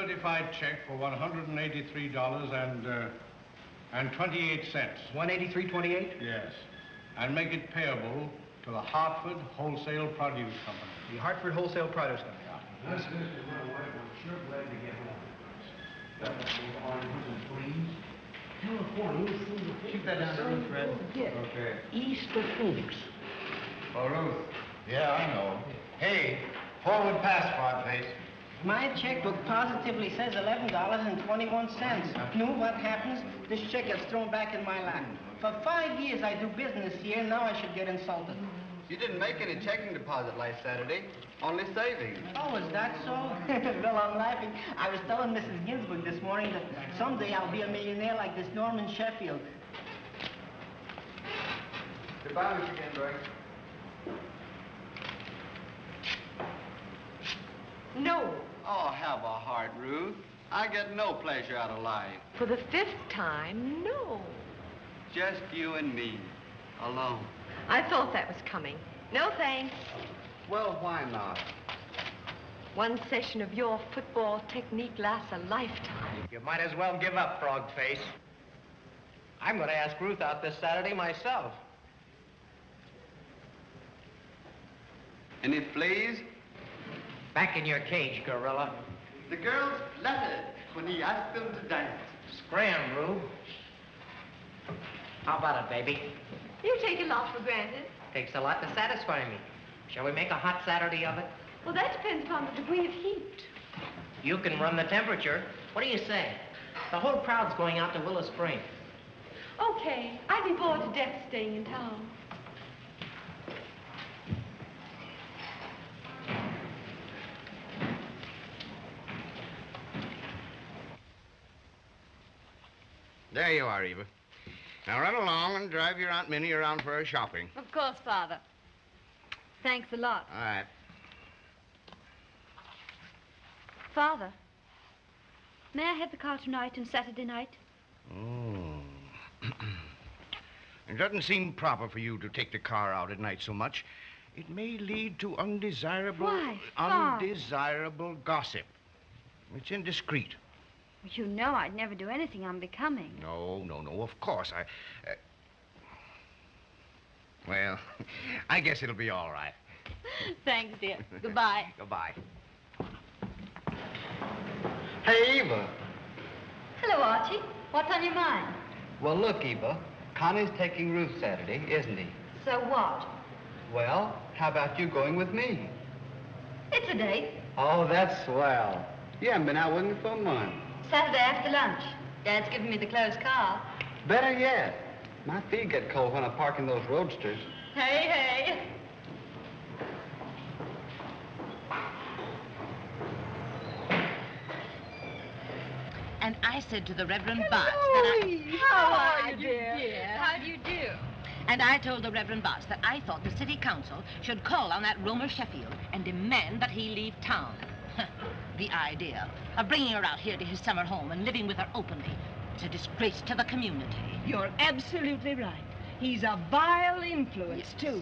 certified check for $183 and 28 cents. 183.28? Yes. And make it payable to the Hartford Wholesale Produce Company. The Hartford Wholesale Produce Company. This is my wife. I'm sure glad to get home. California. Keep that down to Ruth, Fred. Okay. East of Phoenix. Oh, Ruth. Yeah, I know. Hey, forward pass, Frogface. My checkbook positively says $11.21. Know what happens? This check gets thrown back in my lap. For 5 years I do business here, now I should get insulted. You didn't make any checking deposit last Saturday, only savings. Oh, is that so? Well, I'm laughing. I was telling Mrs. Ginsburg this morning that someday I'll be a millionaire like this Norman Sheffield. Goodbye, Mr. Ginsburg. No. Oh, have a heart, Ruth. I get no pleasure out of life. For the 5th time, no. Just you and me, alone. I thought that was coming. No thanks. Well, why not? One session of your football technique lasts a lifetime. You might as well give up, Frogface. I'm going to ask Ruth out this Saturday myself. Any fleas? Back in your cage, Gorilla. The girls fluttered when he asked them to dance. Scram, Rube. How about it, baby? You take a lot for granted. Takes a lot to satisfy me. Shall we make a hot Saturday of it? Well, that depends upon the degree of heat. You can run the temperature. What do you say? The whole crowd's going out to Willow Spring. Okay. I'd be bored to death staying in town. There you are, Eva. Now run along and drive your Aunt Minnie around for her shopping. Of course, Father. Thanks a lot. All right. Father, may I have the car tonight and Saturday night? Oh. It doesn't seem proper for you to take the car out at night so much. It may lead to undesirable... Why? Undesirable gossip. It's indiscreet. You know I'd never do anything unbecoming. No, of course. Well, I guess it'll be all right. Thanks, dear. Goodbye. Goodbye. Hey, Eva. Hello, Archie. What's on your mind? Well, look, Eva. Connie's taking Ruth Saturday, isn't he? So what? Well, how about you going with me? It's a date. Oh, that's swell. You haven't been out with me for a month. Saturday after lunch. Dad's giving me the closed car. Better yet. My feet get cold when I park in those roadsters. Hey. And I said to the Reverend Bartz that How are you, dear? How do you do? And I told the Reverend Bartz that I thought the city council should call on that Romer Sheffield and demand that he leave town. The idea of bringing her out here to his summer home and living with her openly is a disgrace to the community. You're absolutely right. He's a vile influence, too.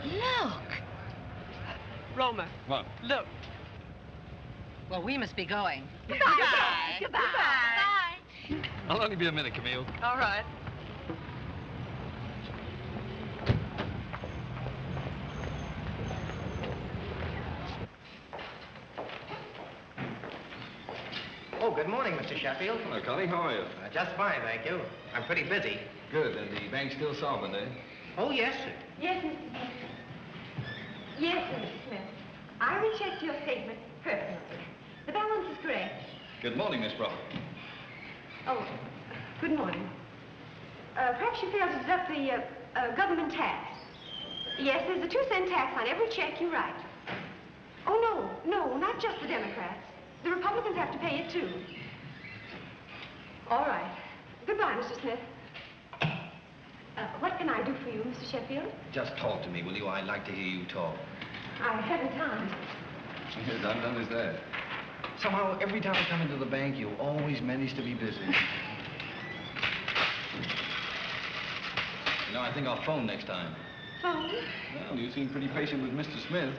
Look. Romer. What? Look. Well, we must be going. Goodbye. Goodbye. I'll only be a minute, Camille. All right. Oh, good morning, Mr. Sheffield. Hello, Connie. How are you? Just fine, thank you. I'm pretty busy. Good. And the bank's still solvent, eh? Oh, yes, sir. Yes, Mr. Smith. Yes, Mr. Smith. I rechecked your statement personally. The balance is correct. Good morning, Miss Brock. Oh, good morning. Perhaps you failed to deduct the government tax. Yes, there's a 2-cent tax on every check you write. Oh, no, not just the Democrats. The Republicans have to pay it, too. All right. Goodbye, Mr. Smith. What can I do for you, Mr. Sheffield? Just talk to me, will you? I'd like to hear you talk. I haven't time. Yes, I've done as that. Somehow, every time I come into the bank, you always manage to be busy. You know, I think I'll phone next time. Oh? Well, you seem pretty patient with Mr. Smith.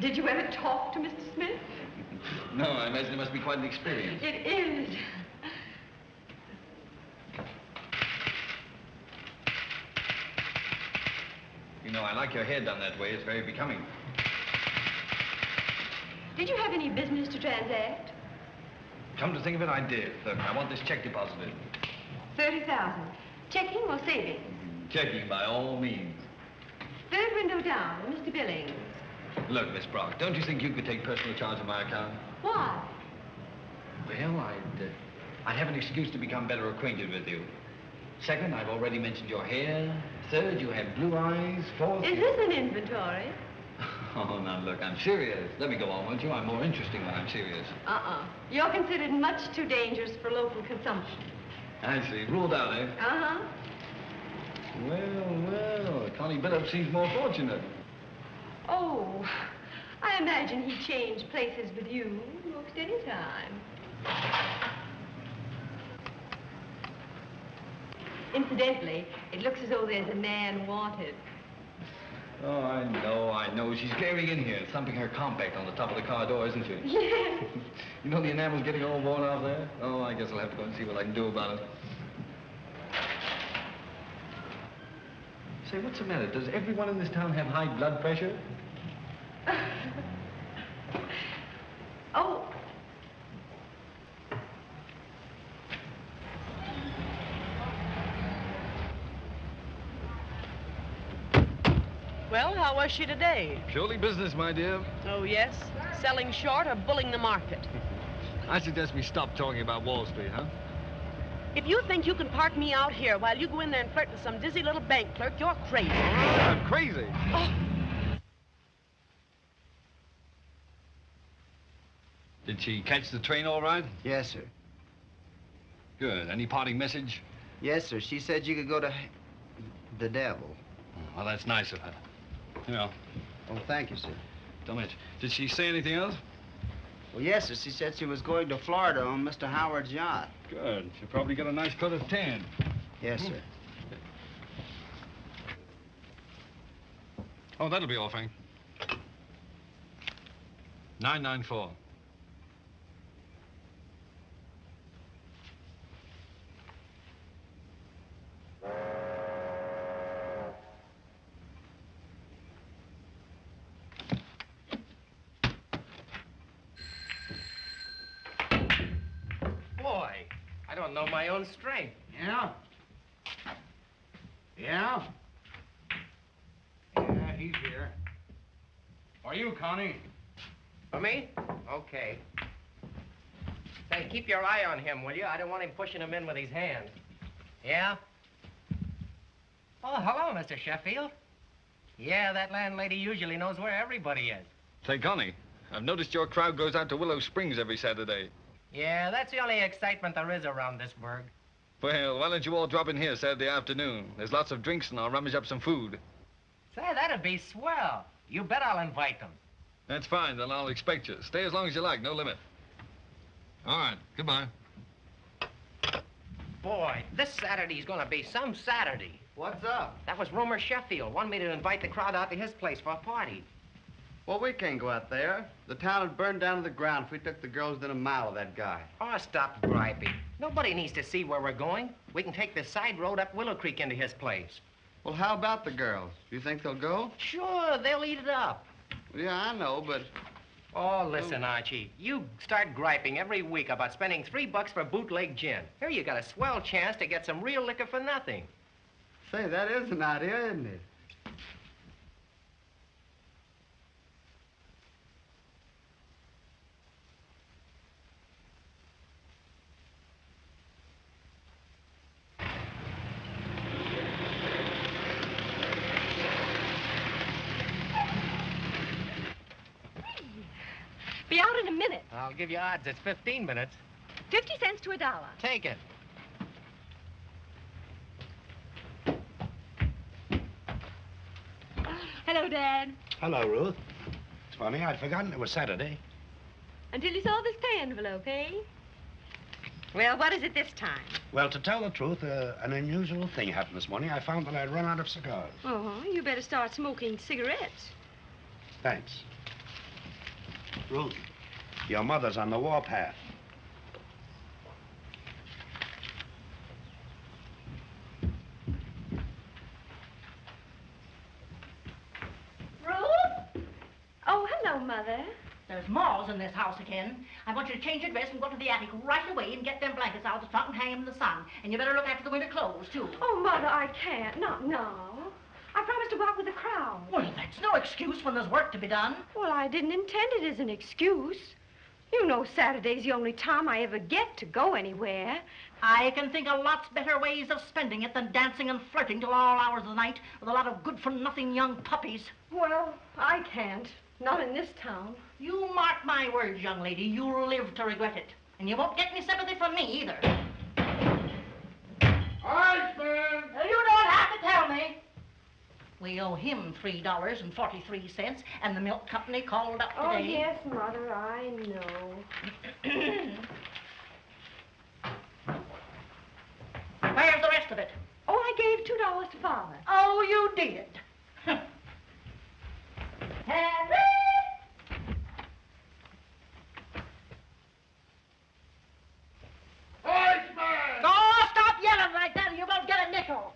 Did you ever talk to Mr. Smith? No, I imagine it must be quite an experience. It is. You know, I like your hair done that way. It's very becoming. Did you have any business to transact? Come to think of it, I did. Look, I want this check deposited. 30,000. Checking or saving? Checking by all means. Third window down, Mr. Billings. Look, Miss Brock, don't you think you could take personal charge of my account? Why? Well, I'd have an excuse to become better acquainted with you. Second, I've already mentioned your hair. Third, you have blue eyes. Fourth... Is this an inventory? Oh, now look, I'm serious. Let me go on, won't you? I'm more interesting when I'm serious. You're considered much too dangerous for local consumption. I see. Ruled out, eh? Uh-huh. Well, Connie Billups seems more fortunate. Oh, I imagine he changed places with you most any time. Incidentally, it looks as though there's a man wanted. Oh, I know. She's glaring in here, thumping her compact on the top of the car door, isn't she? Yes. You know the enamel's getting all worn off there? Oh, I guess I'll have to go and see what I can do about it. Say, what's the matter? Does everyone in this town have high blood pressure? Oh. Well, how was she today? Surely business, my dear. Oh, yes? Selling short or bulling the market? I suggest we stop talking about Wall Street, huh? If you think you can park me out here while you go in there and flirt with some dizzy little bank clerk, you're crazy. I'm crazy. Oh. Did she catch the train all right? Yes, sir. Good. Any parting message? Yes, sir. She said you could go to the devil. Well, that's nice of her. You know. Oh, thank you, sir. Don't mention. Did she say anything else? Well, yes, sir. She said she was going to Florida on Mr. Howard's yacht. Good. She'll probably get a nice coat of tan. Yes, sir. Oh, that'll be all, Frank. 994. Boy, I don't know my own strength. Yeah? Yeah? Yeah, he's here. For you, Connie. For me? Okay. Say, keep your eye on him, will you? I don't want him pushing him in with his hands. Yeah? Oh, hello, Mr. Sheffield. Yeah, that landlady usually knows where everybody is. Say, Connie, I've noticed your crowd goes out to Willow Springs every Saturday. Yeah, that's the only excitement there is around this burg. Well, why don't you all drop in here Saturday afternoon? There's lots of drinks and I'll rummage up some food. Say, that'd be swell. You bet I'll invite them. That's fine, then I'll expect you. Stay as long as you like, no limit. All right, goodbye. Boy, this Saturday's gonna be some Saturday. What's up? That was Romer Sheffield. Wanted me to invite the crowd out to his place for a party. Well, we can't go out there. The town would burn down to the ground if we took the girls within a mile of that guy. Oh, stop griping. Nobody needs to see where we're going. We can take the side road up Willow Creek into his place. Well, how about the girls? You think they'll go? Sure, they'll eat it up. Yeah, I know, but... Oh, listen, Archie. You start griping every week about spending $3 for bootleg gin. Here you got a swell chance to get some real liquor for nothing. Say, that is an idea, isn't it? Be out in a minute. I'll give you odds. It's 15 minutes. 50 cents to $1. Take it. Hello, Dad. Hello, Ruth. It's funny, I'd forgotten it was Saturday. Until you saw this pay envelope, eh? Well, what is it this time? Well, to tell the truth, an unusual thing happened this morning. I found that I'd run out of cigars. Oh, you better start smoking cigarettes. Thanks. Ruth, your mother's on the warpath. Ruth? Oh, hello, Mother. There's moths in this house again. I want you to change your dress and go to the attic right away and get them blankets out of the trunk and hang them in the sun. And you better look after the winter clothes, too. Oh, Mother, I can't. Not now. I promised to go out with the crowd. Well, that's no excuse when there's work to be done. Well, I didn't intend it as an excuse. You know Saturday's the only time I ever get to go anywhere. I can think of lots better ways of spending it than dancing and flirting till all hours of the night with a lot of good-for-nothing young puppies. Well, I can't. Not in this town. You mark my words, young lady. You'll live to regret it. And you won't get any sympathy from me, either. Iceman! You don't have to tell me. We owe him $3.43, and the milk company called up today. Oh, yes, Mother, I know. Where's the rest of it? Oh, I gave $2 to Father. Oh, you did. Henry! Iceman! Oh, stop yelling like that or you won't get a nickel.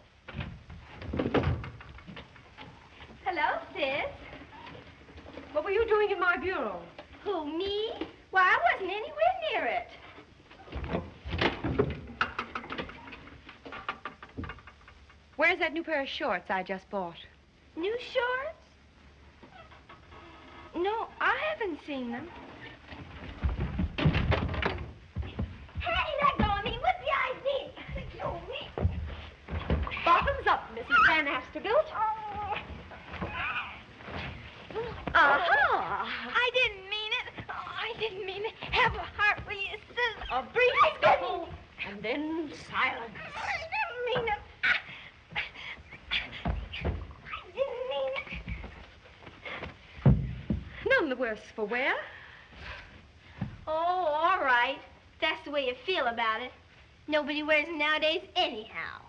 Hello, sis. What were you doing in my bureau? Who, me? Why, I wasn't anywhere near it. Where's that new pair of shorts I just bought? New shorts? No, I haven't seen them. Hey, let go of me. What's the idea? Let go of me. Bottoms up, Mrs. Van Astorbilt. Uh-huh. I didn't mean it. Oh, I didn't mean it. Have a heart for you, sis. A brief scuffle, and then silence. I didn't mean it. I didn't mean it. None the worse for wear. Oh, all right. That's the way you feel about it. Nobody wears them nowadays anyhow.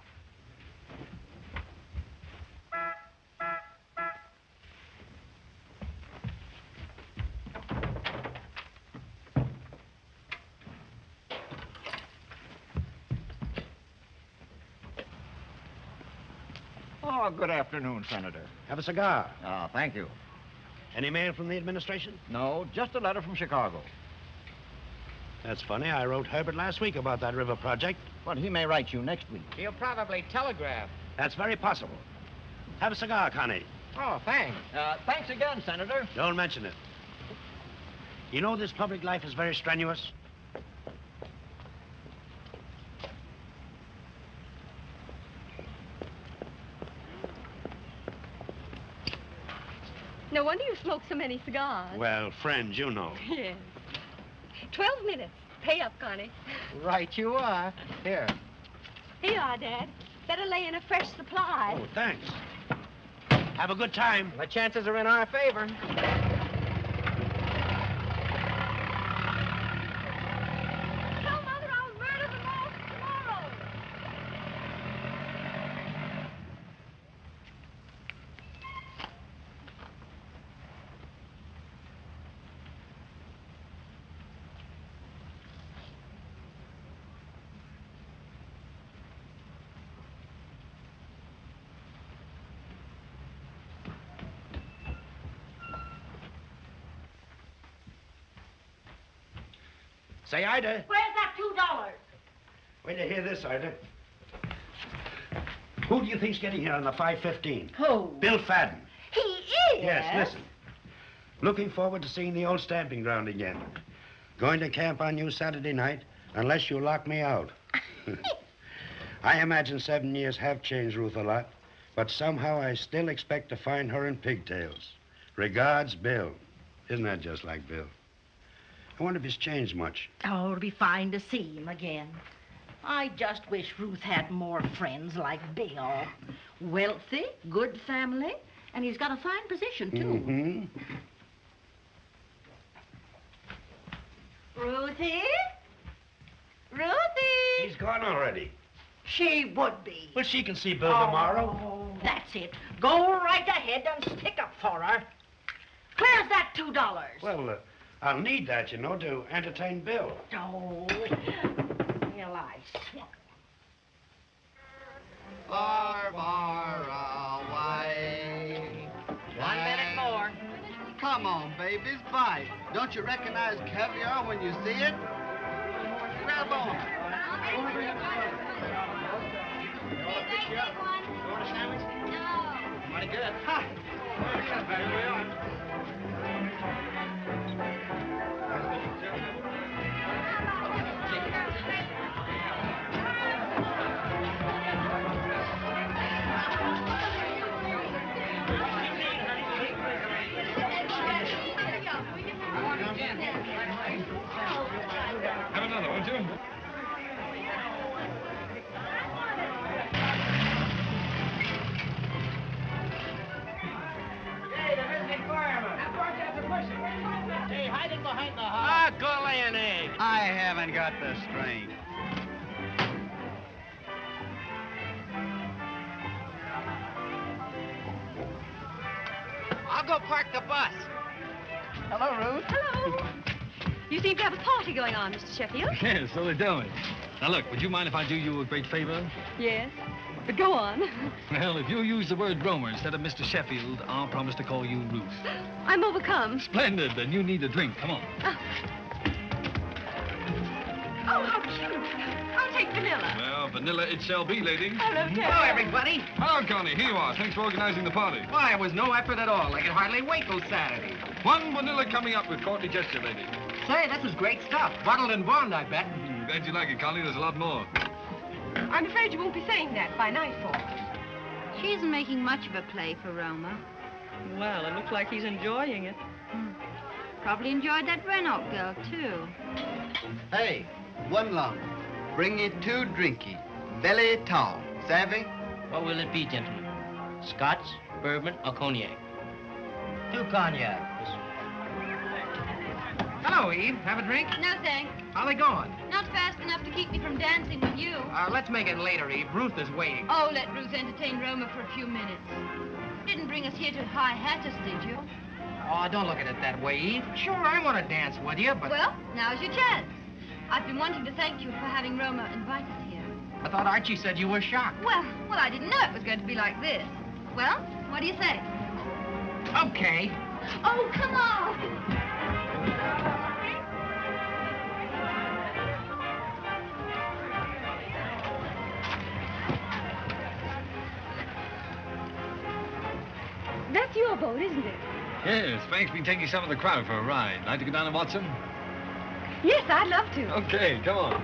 Oh, good afternoon, Senator. Have a cigar. Thank you. Any mail from the administration? No, just a letter from Chicago. That's funny. I wrote Herbert last week about that river project. But he may write you next week. He'll probably telegraph. That's very possible. Have a cigar, Connie. Oh, thanks. Thanks again, Senator. Don't mention it. You know this public life is very strenuous. No wonder you smoke so many cigars. Well, friends, you know. Yes. 12 minutes. Pay up, Connie. Right you are. Here. Here you are, Dad. Better lay in a fresh supply. Oh, thanks. Have a good time. The chances are in our favor. Tell Mother I'll murder them all tomorrow. Say, Ida. Where's that $2? Wait to hear this, Ida. Who do you think's getting here on the 5:15? Who? Bill Fadden. He is? Yes, listen. Looking forward to seeing the old stamping ground again. Going to camp on you Saturday night, unless you lock me out. I imagine 7 years have changed Ruth a lot, but somehow I still expect to find her in pigtails. Regards, Bill. Isn't that just like Bill? I wonder if he's changed much. Oh, it'll be fine to see him again. I just wish Ruth had more friends like Bill. Wealthy, good family, and he's got a fine position, too. Mm-hmm. Ruthie? Ruthie? already. She would be. Well, she can see Bill tomorrow. Oh, that's it. Go right ahead and stick up for her. Clear's that $2. Well, I'll need that, you know, to entertain Bill. Oh, well, I swear. Barbara White. 1 minute more. Come on, babies, bite. Don't you recognize caviar when you see it? Grab on. Mighty good. Have another, won't you? Hey, the visiting fireman. Hey, hiding behind the house. Ah, go lay an egg. I haven't got the strength. I'll go park the bus. Hello, Ruth. Hello. You seem to have a party going on, Mr. Sheffield. Yes, so they tell me. Now, look, would you mind if I do you a great favor? Yes. But go on. Well, if you use the word Romer instead of Mr. Sheffield, I'll promise to call you Ruth. I'm overcome. Splendid. Then you need a drink. Come on. Oh, how cute. I'll take vanilla. Well, vanilla it shall be, lady. Hello, Terry. Hello, everybody. Hello, Connie. Here you are. Thanks for organizing the party. Why, it was no effort at all. I could hardly wait till Saturday. One vanilla coming up with courtly gesture, lady. Say, this is great stuff. Bottled and bond, I bet. Glad you like it, Connie. There's a lot more. I'm afraid you won't be saying that by nightfall. She isn't making much of a play for Roma. Well, it looks like he's enjoying it. Probably enjoyed that Renault girl, too. Hey, one long. Bring me 2 drinky. Belly tall. Savvy? What will it be, gentlemen? Scotch, bourbon, or cognac? 2 cognac. Hello, Eve. Have a drink? No, thanks. How they going? Not fast enough to keep me from dancing with you. Let's make it later, Eve. Ruth is waiting. Oh, let Ruth entertain Roma for a few minutes. Didn't bring us here to High Hatches, did you? Oh, don't look at it that way, Eve. Sure, I want to dance with you, but... Well, now's your chance. I've been wanting to thank you for having Roma invite us here. I thought Archie said you were shocked. Well, I didn't know it was going to be like this. Well, what do you say? Okay. Oh, come on! That's your boat, isn't it? Yes, Frank's been taking some of the crowd for a ride. Like to go down and watch them? Yes, I'd love to. Okay, come on.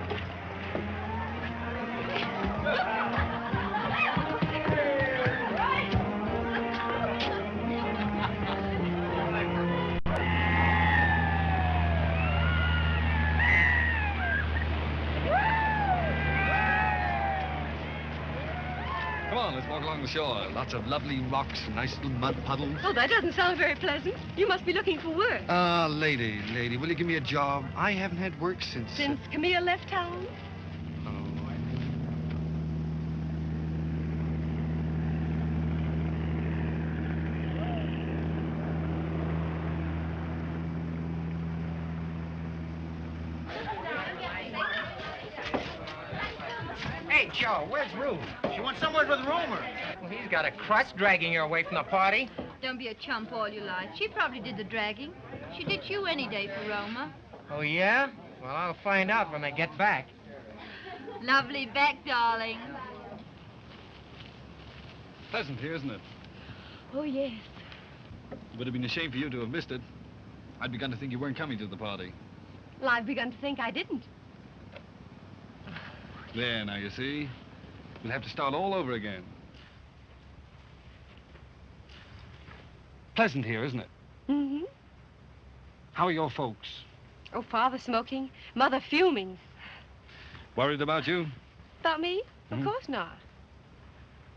Come on, let's walk along the shore. Lots of lovely rocks, nice little mud puddles. Oh, that doesn't sound very pleasant. You must be looking for work. Lady, will you give me a job? I haven't had work since... Since Camille left town? Hey, Joe, where's Ruth? She went somewhere with Romer. Well, he's got a crutch dragging her away from the party. Don't be a chump all your life. She probably did the dragging. She did you any day for Roma. Oh, yeah? Well, I'll find out when they get back. Lovely back, darling. Pleasant here, isn't it? Oh, yes. It would have been a shame for you to have missed it. I'd begun to think you weren't coming to the party. Well, I've begun to think I didn't. There, now, you see. We'll have to start all over again. Pleasant here, isn't it? Mm-hmm. How are your folks? Oh, Father smoking, Mother fuming. Worried about you? About me? Of course not.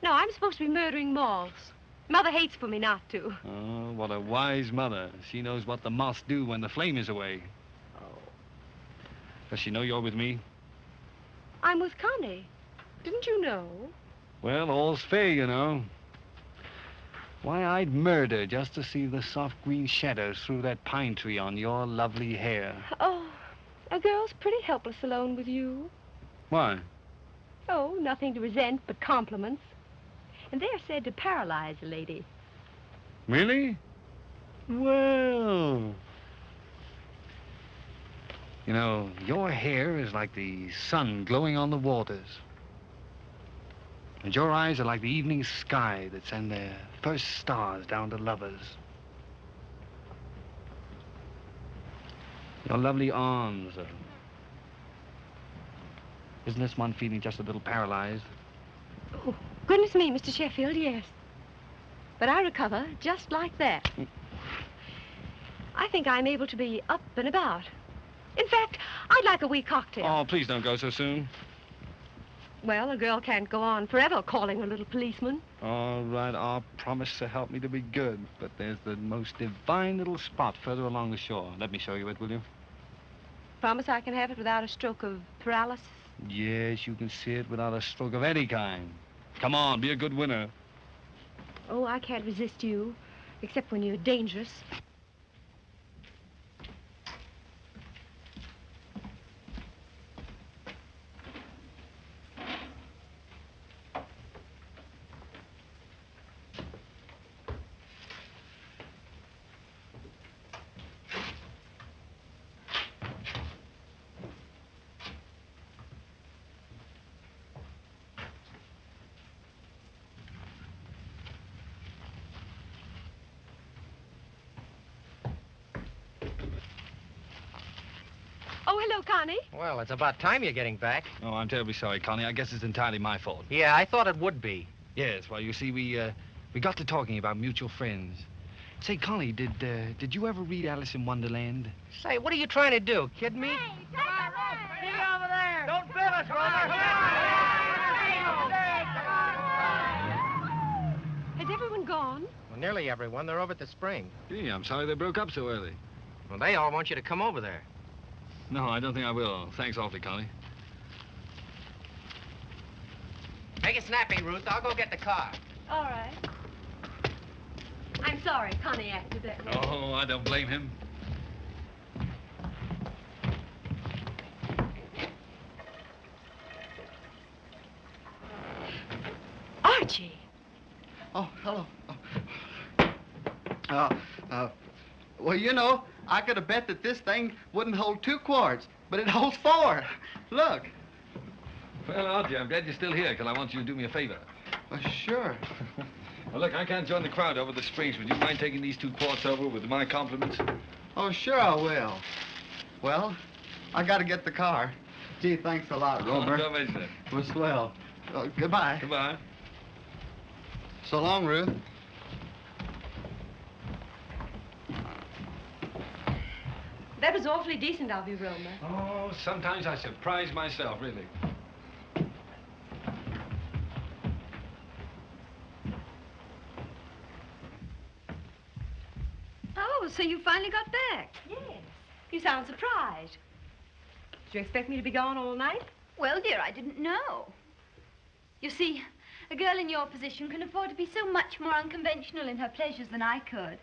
No, I'm supposed to be murdering moths. Mother hates for me not to. Oh, what a wise mother. She knows what the moths do when the flame is away. Oh. Does she know you're with me? I'm with Connie. Didn't you know? Well, all's fair, you know. Why, I'd murder just to see the soft green shadows through that pine tree on your lovely hair. Oh, a girl's pretty helpless alone with you. Why? Oh, nothing to resent but compliments. And they're said to paralyze a lady. Really? Well... You know, your hair is like the sun glowing on the waters. And your eyes are like the evening sky that send their first stars down to lovers. Your lovely arms are... Isn't this one feeling just a little paralyzed? Oh, goodness me, Mr. Sheffield, yes. But I recover just like that. I think I'm able to be up and about. In fact, I'd like a wee cocktail. Oh, please don't go so soon. Well, a girl can't go on forever calling her little policeman. All right, I'll promise to help me to be good. But there's the most divine little spot further along the shore. Let me show you it, will you? Promise I can have it without a stroke of paralysis? Yes, you can see it without a stroke of any kind. Come on, be a good winner. Oh, I can't resist you, except when you're dangerous. Oh, hello, Connie. Well, it's about time you're getting back. Oh, I'm terribly sorry, Connie. I guess it's entirely my fault. Yeah, I thought it would be. Yes, well, you see, we got to talking about mutual friends. Say, Connie, did you ever read Alice in Wonderland? Say, what are you trying to do? Kid me? Get over there! Don't bill us, Has everyone gone? Well, nearly everyone. They're over at the spring. Gee, I'm sorry they broke up so early. Well, they all want you to come over there. No, I don't think I will. Thanks awfully, Connie. Make it snappy, Ruth. I'll go get the car. All right. I'm sorry Connie acted that way. Oh, I don't blame him. Archie. Oh, hello. Well, you know, I could have bet that this thing wouldn't hold 2 quarts, but it holds 4. Look. Well, Archie, I'm glad you're still here, because I want you to do me a favor. Sure. Well, look, I can't join the crowd over the springs. Would you mind taking these 2 quarts over with my compliments? Oh, sure I will. Well, I got to get the car. Gee, thanks a lot, Romer. Don't mention it. It was swell. Goodbye. Goodbye. So long, Ruth. That was awfully decent of you, Roma. Oh, sometimes I surprise myself, really. Oh, so you finally got back? Yes. You sound surprised. Did you expect me to be gone all night? Well, dear, I didn't know. You see, a girl in your position can afford to be so much more unconventional in her pleasures than I could.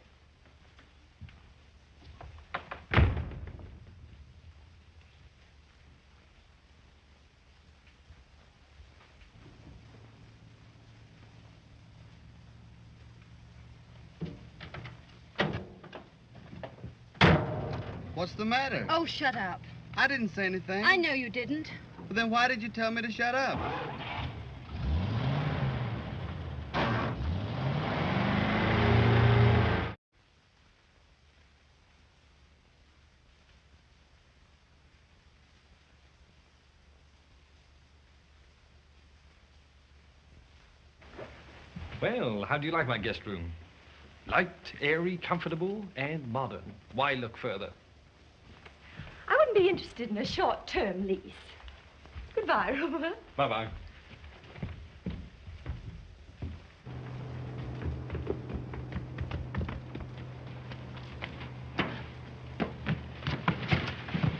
What's the matter? Oh, shut up. I didn't say anything. I know you didn't. Well, then why did you tell me to shut up? Well, how do you like my guest room? Light, airy, comfortable, and modern. Why look further? I wouldn't be interested in a short-term lease. Goodbye, Roma. Bye-bye.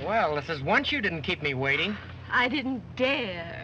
Well, this is once you didn't keep me waiting. I didn't dare.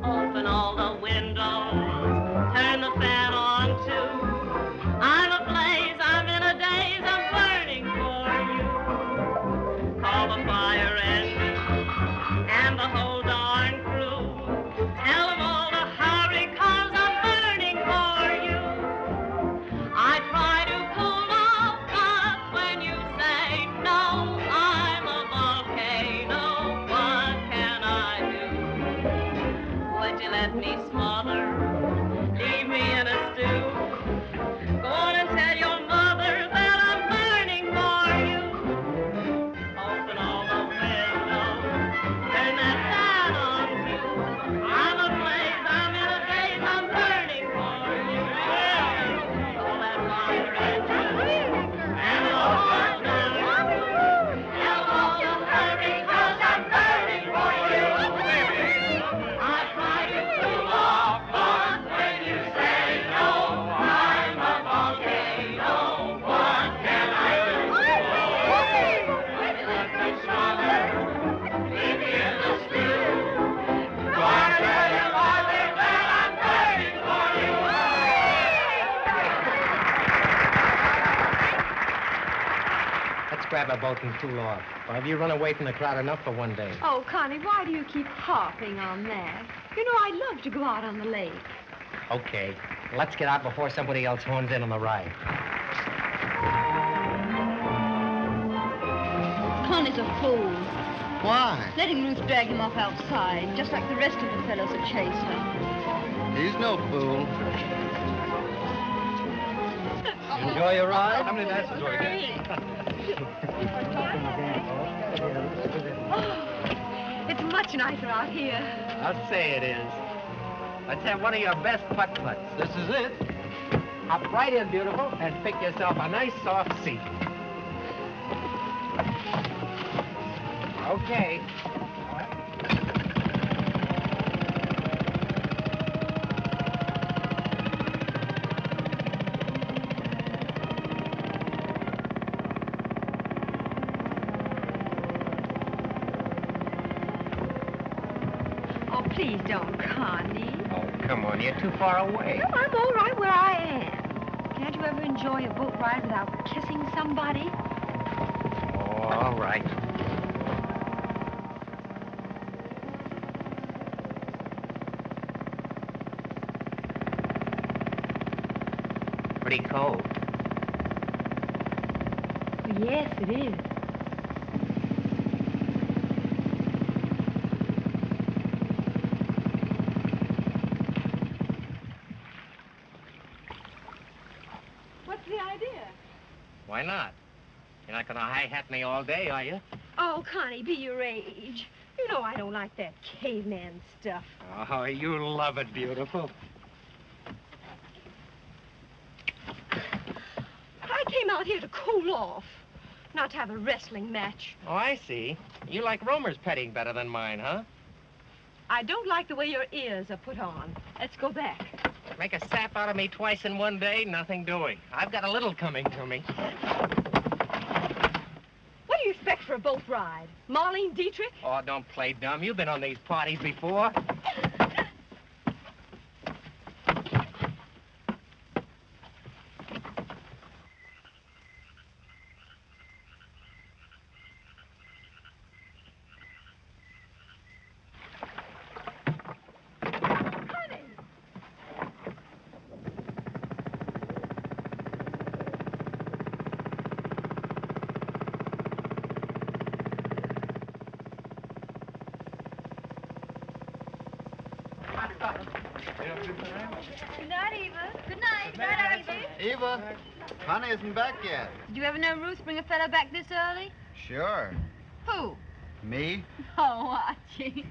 Open all the windows, turn the fan on too. I'm ablaze, I'm in a daze, I'm burning for you. Call the fire engine and the whole darn crew. Tell them all to hurry, 'cause I'm burning for you. I try to cool off, but when you say no, I'm a volcano. What can I do? Would you let me smother? Leave me in a stew? Go on and tell your mother that I'm burning for you. Open all the windows, turn that fan on too. I'm ablaze, I'm in a daze, I'm burning for you. All that fire engine and all that noise. Tell all to hurry, 'cause I'm burning for you. I try to cool off, but when you say no, I'm a volcano. What can I do? Let me smother, leave me in the stew. Go on and tell your mother that I'm burning for you. Let's grab a boat and cool off. Or have you run away from the crowd enough for one day? Oh, Connie, why do you keep harping on that? You know, I'd love to go out on the lake. Okay, let's get out before somebody else horns in on the ride. Connie's a fool. Why? Letting Ruth drag him off outside, just like the rest of the fellows that chase her. He's no fool. Enjoy your ride? How many dances were you It's much nicer out here. I'll say it is. Let's have one of your best putt-putts. This is it. Hop right in, beautiful, and pick yourself a nice soft seat. Okay. Oh, please don't, Connie. Oh, come on, you're too far away. No, I'm all right where I am. Can't you ever enjoy a boat ride without kissing somebody? Oh, all right. Pretty cold. Yes, it is. What's the idea? Why not? You're not gonna hi-hat me all day, are you? Oh, Connie, be your age. You know I don't like that caveman stuff. Oh, you love it, beautiful. I came out here to cool off, not to have a wrestling match. Oh, I see. You like Romer's petting better than mine, huh? I don't like the way your ears are put on. Let's go back. Make a sap out of me twice in one day, nothing doing. I've got a little coming to me. What do you expect for a boat ride? Marlene Dietrich? Oh, don't play dumb. You've been on these parties before. Good night, Eva. Good night. Good night, Eva. Eva, Honey isn't back yet. Did you ever know Ruth bring a fellow back this early? Sure. Who? Me? Oh, Archie.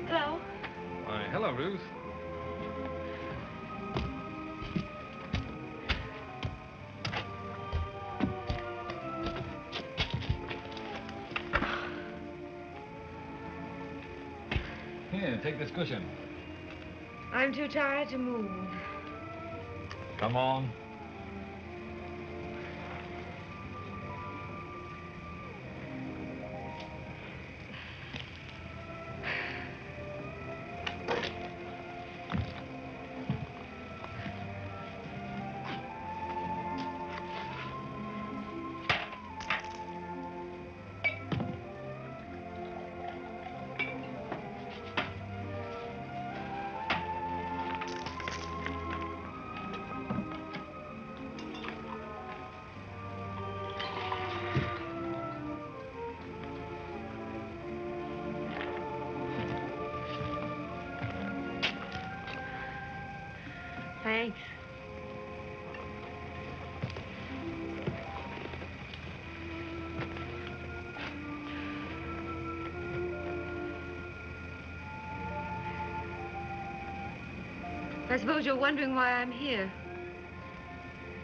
Hello. Why, hello, Ruth. Here, take this cushion. I'm too tired to move. Come on. Thanks. I suppose you're wondering why I'm here.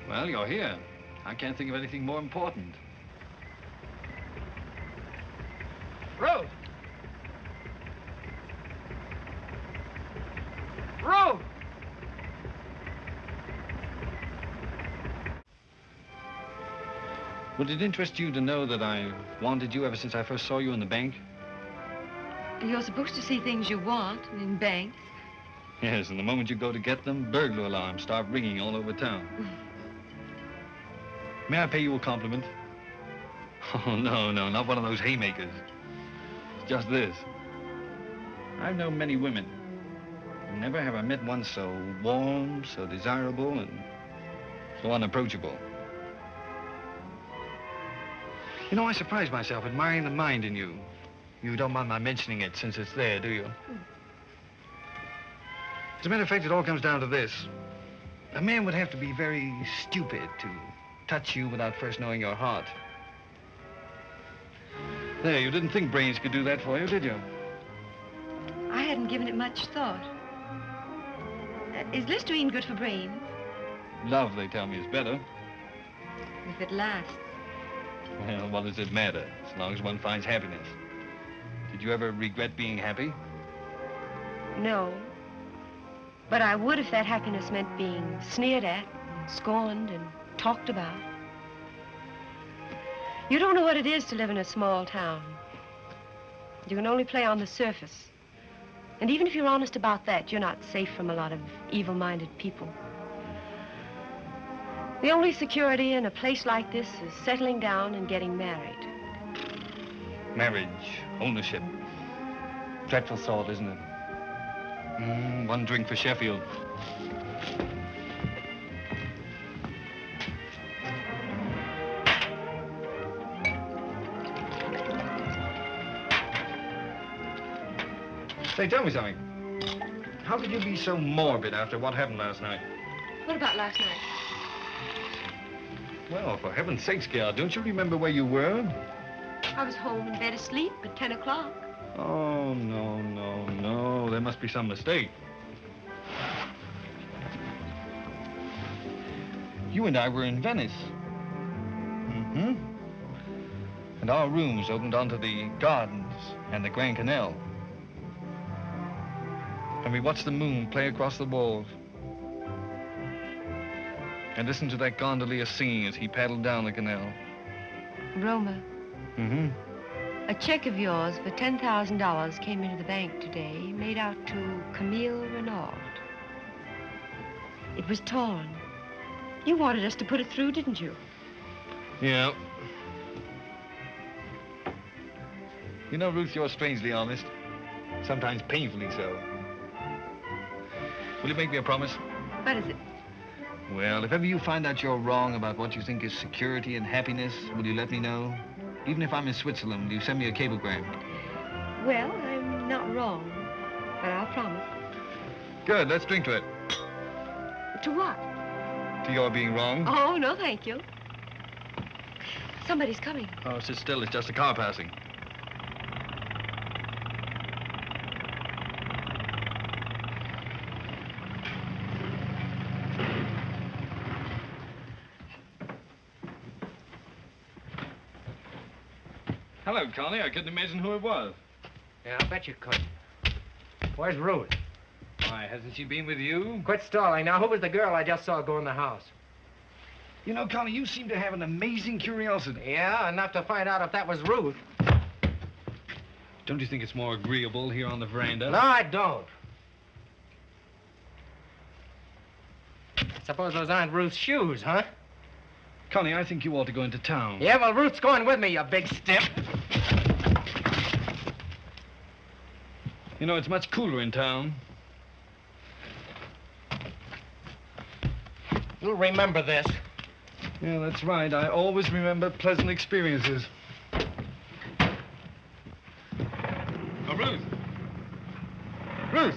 Well, you're here. I can't think of anything more important. Ruth! Ruth! Would it interest you to know that I wanted you ever since I first saw you in the bank? You're supposed to see things you want in banks. Yes, and the moment you go to get them, burglar alarms start ringing all over town. May I pay you a compliment? Oh, no, not one of those haymakers. It's just this. I've known many women. And never have I met one so warm, so desirable, and so unapproachable. You know, I surprise myself admiring the mind in you. You don't mind my mentioning it since it's there, do you? As a matter of fact, it all comes down to this. A man would have to be very stupid to touch you without first knowing your heart. There, you didn't think brains could do that for you, did you? I hadn't given it much thought. Is Listerine good for brains? Love, they tell me, is better. If it lasts. Well, what does it matter, as long as one finds happiness? Did you ever regret being happy? No. But I would if that happiness meant being sneered at, scorned, and talked about. You don't know what it is to live in a small town. You can only play on the surface. And even if you're honest about that, you're not safe from a lot of evil-minded people. The only security in a place like this is settling down and getting married. Marriage, ownership. Dreadful thought, isn't it? One drink for Sheffield. Say, tell me something. How could you be so morbid after what happened last night? What about last night? Well, for heaven's sakes, gal, don't you remember where you were? I was home in bed asleep at 10 o'clock. Oh, no. There must be some mistake. You and I were in Venice. Mm-hmm. And our rooms opened onto the gardens and the Grand Canal. And we watched the moon play across the walls. And listened to that gondolier singing as he paddled down the canal. Roma, Mm-hmm. a check of yours for $10,000 came into the bank today, made out to Camille Renaud. It was torn. You wanted us to put it through, didn't you? Yeah. You know, Ruth, you're strangely honest. Sometimes painfully so. Will you make me a promise? What is it? Well, if ever you find out you're wrong about what you think is security and happiness, will you let me know? Even if I'm in Switzerland, will you send me a cablegram? Well, I'm not wrong, but I'll promise. Good, let's drink to it. To what? To your being wrong. Oh, no, thank you. Somebody's coming. Oh, sit still, it's just a car passing. Hello, Connie. I couldn't imagine who it was. Yeah, I bet you could. Where's Ruth? Why, hasn't she been with you? Quit stalling. Now, who was the girl I just saw go in the house? You know, Connie, you seem to have an amazing curiosity. Yeah, enough to find out if that was Ruth. Don't you think it's more agreeable here on the veranda? No, I don't. Suppose those aren't Ruth's shoes, huh? Connie, I think you ought to go into town. Yeah, well, Ruth's going with me, you big stiff. You know, it's much cooler in town. You'll remember this. Yeah, that's right. I always remember pleasant experiences. Oh, Ruth. Ruth!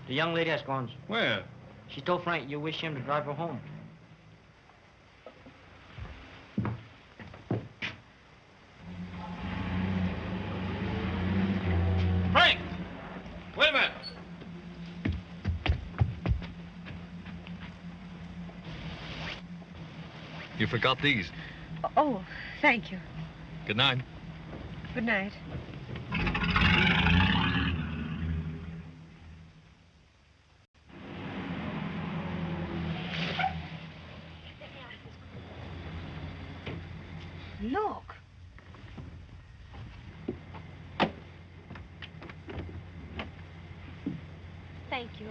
The young lady has gone. Where? She told Frank you wish him to drive her home. Frank! Wait a minute. You forgot these. Oh, thank you. Good night. Good night. Look. Thank you.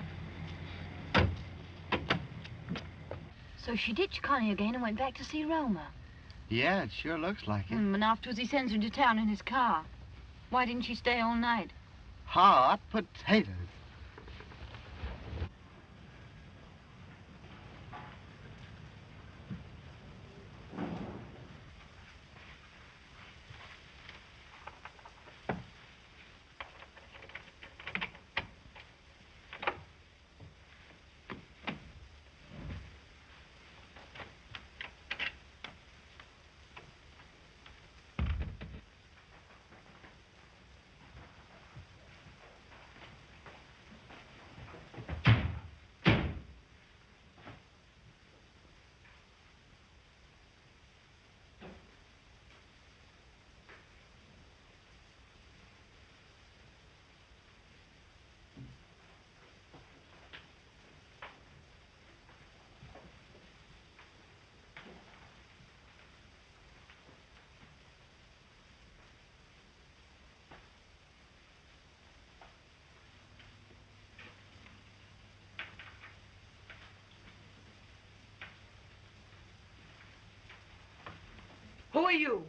So she ditched Connie again and went back to see Roma. Yeah, it sure looks like it. And afterwards he sends her into town in his car. Why didn't she stay all night? Hot potatoes. Who are you?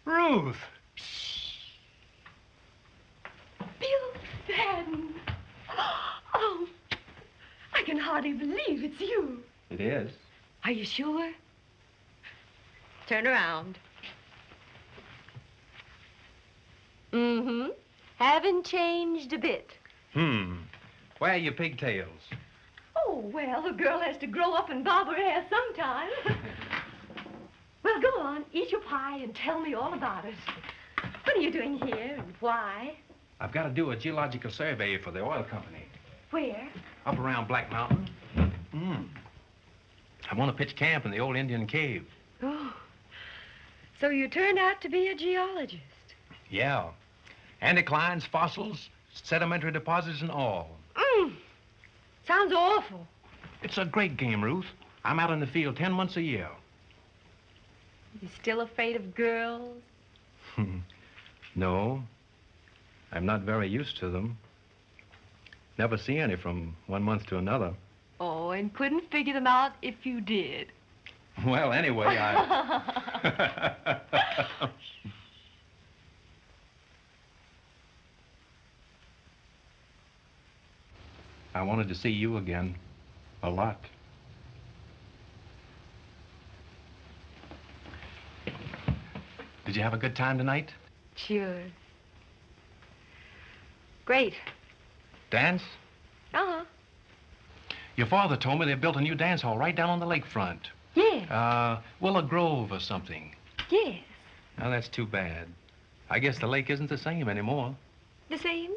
Ruth! Bill Fadden. Oh, I can hardly believe it's you. It is. Are you sure? Turn around. Mm-hmm. Haven't changed a bit. Where are your pigtails? Oh, well, a girl has to grow up and bob her hair sometime. Well, go on, eat your pie and tell me all about it. What are you doing here and why? I've got to do a geological survey for the oil company. Where? Up around Black Mountain. I want to pitch camp in the old Indian cave. Oh, so you turned out to be a geologist. Yeah. Anticlines, fossils, sedimentary deposits, and all. Sounds awful. It's a great game, Ruth. I'm out in the field 10 months a year. You still afraid of girls? No. I'm not very used to them. Never see any from one month to another. Oh, and couldn't figure them out if you did. Well, anyway, I... I wanted to see you again. A lot. Did you have a good time tonight? Sure. Great. Dance? Uh-huh. Your father told me they built a new dance hall right down on the lakefront. Yes. Willow Grove or something. Yes. Now, that's too bad. I guess the lake isn't the same anymore. The same?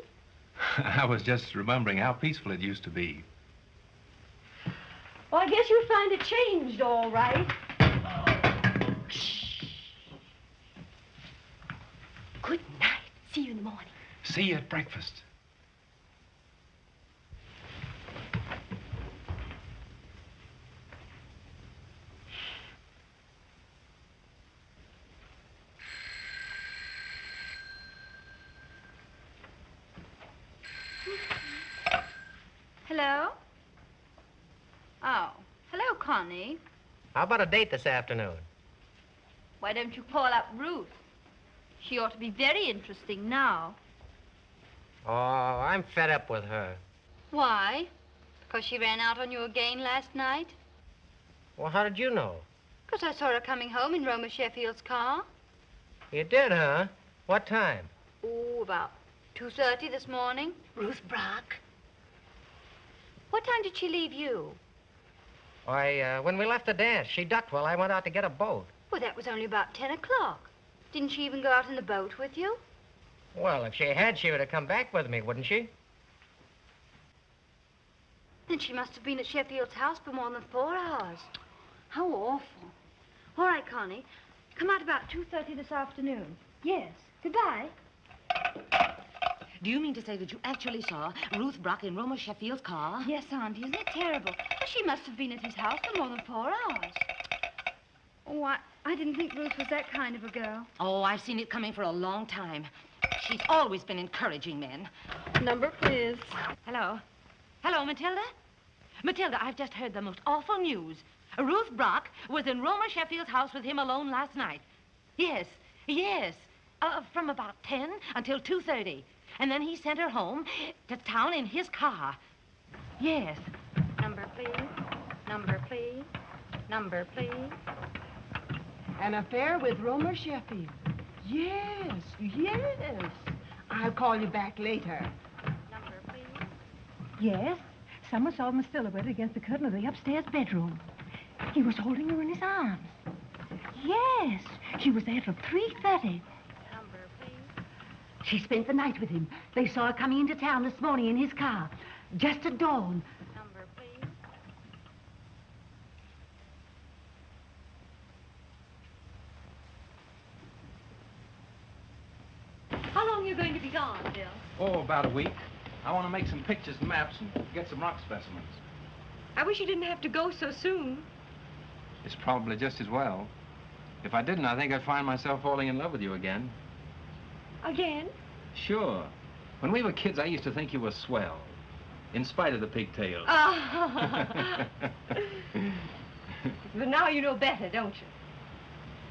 I was just remembering how peaceful it used to be. Well, I guess you'll find it changed all right. Shh. Good night. See you in the morning. See you at breakfast. Hello? Oh, hello, Connie. How about a date this afternoon? Why don't you call up Ruth? She ought to be very interesting now. Oh, I'm fed up with her. Why? Because she ran out on you again last night? Well, how did you know? Because I saw her coming home in Roma Sheffield's car. You did, huh? What time? Oh, about 2:30 this morning. Ruth Brock. What time did she leave you? Why, when we left the dance, she ducked while I went out to get a boat. Well, that was only about 10 o'clock. Didn't she even go out in the boat with you? Well, if she had, she would have come back with me, wouldn't she? Then she must have been at Sheffield's house for more than 4 hours. How awful. All right, Connie. Come out about 2:30 this afternoon. Yes. Goodbye. Do you mean to say that you actually saw Ruth Brock in Roma Sheffield's car? Yes, Auntie. Isn't it terrible? She must have been at his house for more than 4 hours. Oh, I didn't think Ruth was that kind of a girl. Oh, I've seen it coming for a long time. She's always been encouraging men. Number, please. Hello. Hello, Matilda? Matilda, I've just heard the most awful news. Ruth Brock was in Roma Sheffield's house with him alone last night. Yes, yes. From about 10 until 2:30. And then he sent her home to town in his car. Yes. Number, please. Number, please. Number, please. An affair with Roma Sheffield. Yes, yes. I'll call you back later. Number, please. Yes, someone saw him silhouetted against the curtain of the upstairs bedroom. He was holding her in his arms. Yes, she was there till 3:30. Number, please. She spent the night with him. They saw her coming into town this morning in his car, just at dawn. Number, please. How long are you going to be gone, Bill? Oh, about a week. I want to make some pictures and maps and get some rock specimens. I wish you didn't have to go so soon. It's probably just as well. If I didn't, I think I'd find myself falling in love with you again. Again? Sure. When we were kids, I used to think you were swell, in spite of the pigtails. Ah. But now you know better, don't you?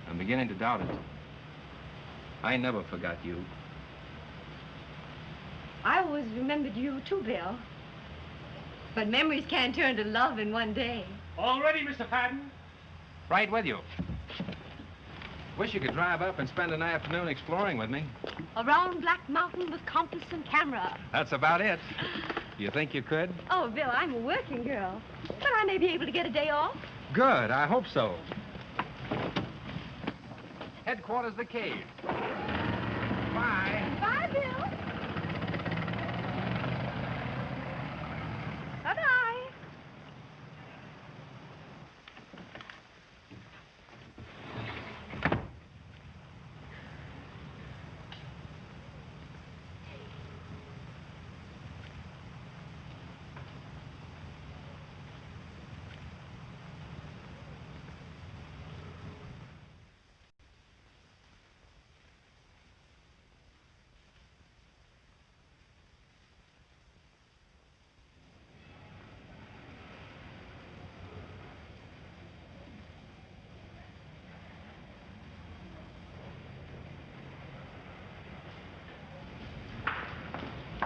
I'm beginning to doubt it. I never forgot you. I always remembered you, too, Bill. But memories can't turn to love in one day. All ready, Mr. Patton? Right with you. Wish you could drive up and spend an afternoon exploring with me. Around Black Mountain with compass and camera. That's about it. You think you could? Oh, Bill, I'm a working girl. But I may be able to get a day off. Good, I hope so. Headquarters, the cave. Bye. Bye, Bill. Bye-bye.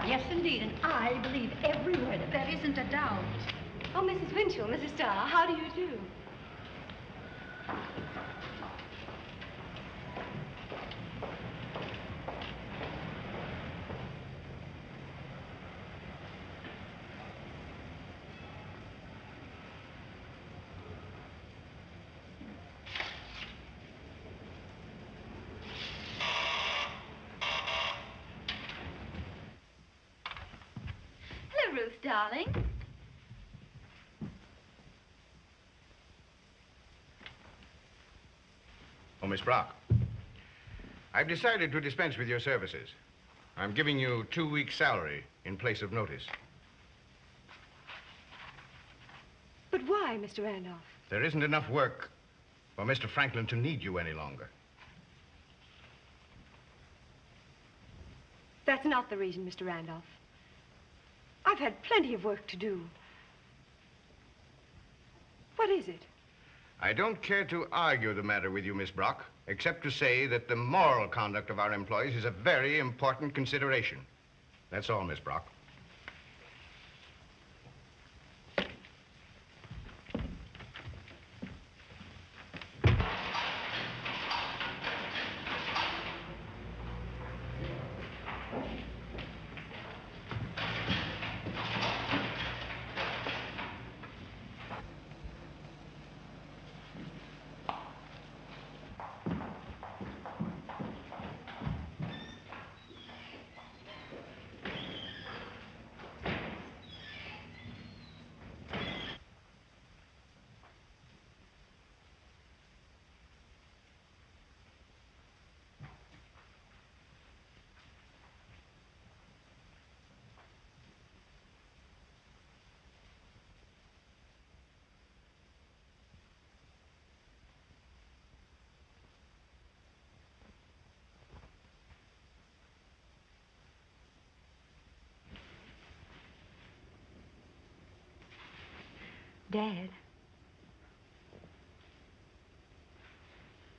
Yes, indeed, and I believe every word of it. There isn't a doubt. Oh, Mrs. Winchell, Mrs. Starr, how do you do? Hello, Ruth, darling. Oh, Miss Brock, I've decided to dispense with your services. I'm giving you 2 weeks' salary in place of notice. But why, Mr. Randolph? There isn't enough work for Mr. Franklin to need you any longer. That's not the reason, Mr. Randolph. I've had plenty of work to do. What is it? I don't care to argue the matter with you, Miss Brock, except to say that the moral conduct of our employees is a very important consideration. That's all, Miss Brock. Dad.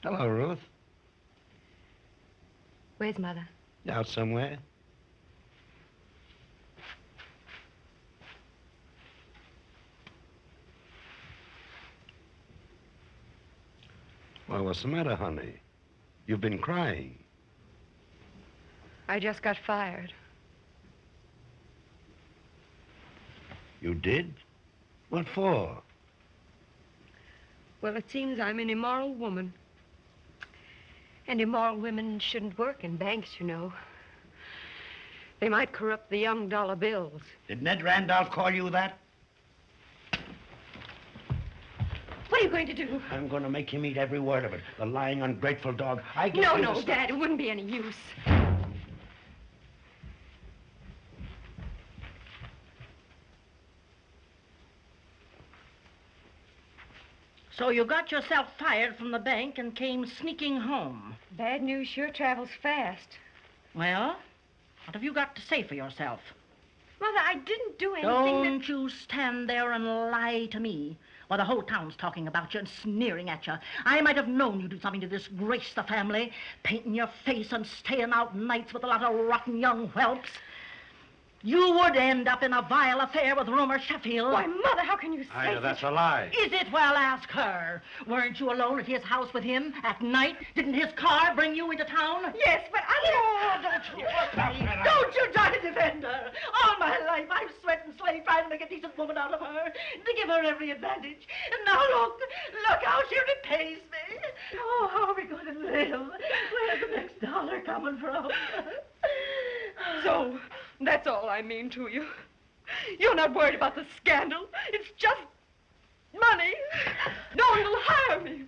Hello, Ruth. Where's Mother? Out somewhere? Well, what's the matter, honey? You've been crying. I just got fired. You did? What for? Well, it seems I'm an immoral woman. And immoral women shouldn't work in banks, you know. They might corrupt the young dollar bills. Did Ned Randolph call you that? What are you going to do? I'm going to make him eat every word of it. The lying, ungrateful dog. I gave No, you no, the stuff. Dad, it wouldn't be any use. So you got yourself fired from the bank and came sneaking home. Bad news sure travels fast. Well, what have you got to say for yourself? Mother, I didn't do anything Don't you stand there and lie to me while the whole town's talking about you and sneering at you. I might have known you'd do something to disgrace the family, painting your face and staying out nights with a lot of rotten young whelps. You would end up in a vile affair with Rumor Sheffield. Why, Mother, how can you say Ida, that's a lie. Is it? Well, ask her. Weren't you alone at his house with him at night? Didn't his car bring you into town? Yes, but I... Oh, don't you Don't you try to defend her. All my life I've sweat and slaved trying to make a decent woman out of her, to give her every advantage. And now look how she repays me. Oh, how are we going to live? Where's the next dollar coming from? So, that's all I mean to you. You're not worried about the scandal. It's just money. No one will hire me.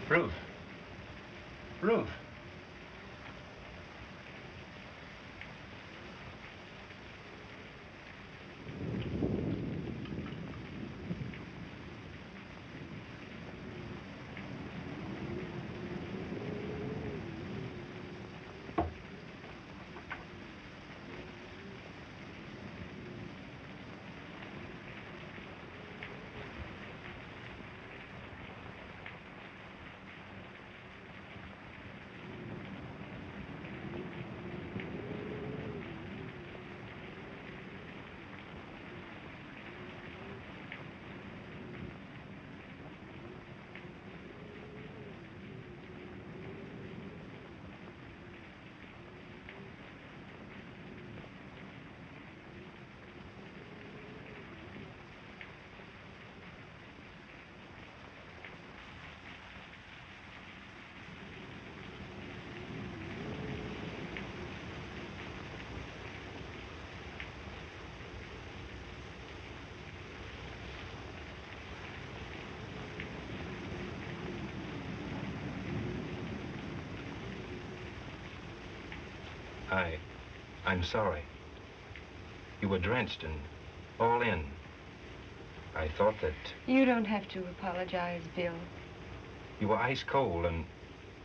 Ruth. Ruth. I'm sorry. You were drenched and all in. I thought that You don't have to apologize, Bill. you were ice cold and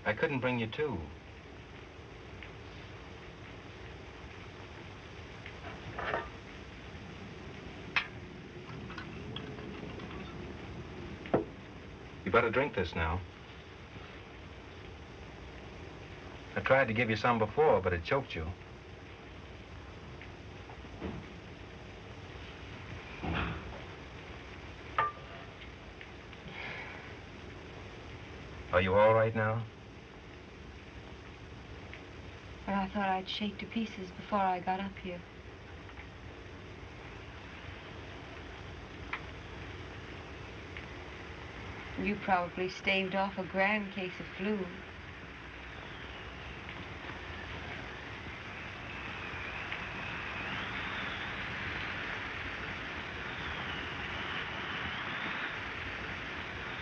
I couldn't bring you to. You better drink this now. I tried to give you some before, but it choked you. Are you all right now? But I thought I'd shake to pieces before I got up here. You probably staved off a grand case of flu.